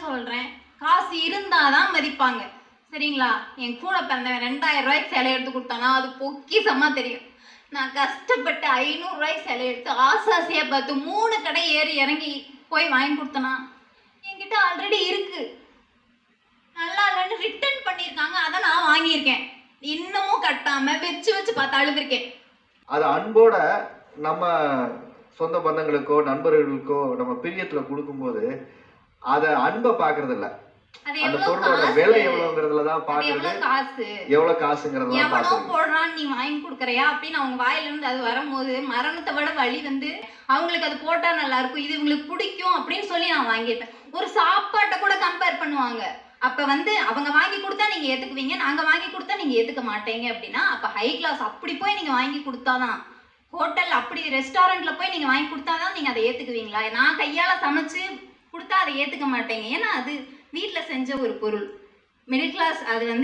சொல்றேன், காசு இருந்தாதான் மதிப்பாங்க. சரிங்களா? என் கூட பிறந்தவன் 2000 ரூபாய்க்கு சேலை எடுத்து கொடுத்தானா அது பொக்கிஷமா தெரியும். நான் கஷ்டப்பட்டு 500 ரூபாய்க்கு சேலை எடுத்து ஆசாசியா பார்த்து 3 கடை ஏறி இறங்கி போய் வாங்கி கொடுத்தனா என்கிட்ட ஆல்ரெடி இருக்கு. நல்லா இல்லைன்னு ரிட்டர்ன் பண்ணியிருக்காங்க, அதை நான் வாங்கியிருக்கேன். இன்னமும் கட்டாம வச்சு வச்சு பார்த்து அழுதுருக்கேன். அது அன்போட நம்ம சொந்த பந்தங்களுக்கோ நண்பர்களுக்கோ நம்ம பிரியத்துல கொடுக்கும்போது அத அன்பை பாக்குறது இல்ல, அந்த பொருளோட விலை எவ்வளவுங்கிறதுலதான் பாக்குறது. எவ்வளவு காசுங்கிறதுல எவ்வளவு போடுறான்னு நீ வாங்கி கொடுக்கறியா அப்படின்னு அவங்க வாயில இருந்து அது வரும்போது மரணத்தை விட வழி வந்து அவங்களுக்கு அது போட்டா நல்லா இருக்கும், இது இவங்களுக்கு பிடிக்கும் அப்படின்னு சொல்லி நான் வாங்கியிருப்பேன். ஒரு சாப்பாட்டை கூட கம்பேர் பண்ணுவாங்க. அப்ப வந்து அவங்க வாங்கி கொடுத்தா நீங்க ஏத்துக்குவீங்க, நாங்க வாங்கி கொடுத்தா நீங்க ஏத்துக்க மாட்டீங்க அப்படின்னா அப்ப ஹை கிளாஸ் அப்படி போய் நீங்க வாங்கி கொடுத்தாதான், ஹோட்டல் அப்படி ரெஸ்டாரண்ட்ல போய் நீங்க வாங்கி கொடுத்தாதான் நீங்க அதை ஏத்துக்குவீங்களா? நான் கையால சமைச்சு கொடுத்தா அதை ஏத்துக்க மாட்டேங்க. ஏன்னா அது வீட்டுல செஞ்ச ஒரு பொருள். மிடில் கிளாஸ் அது வந்து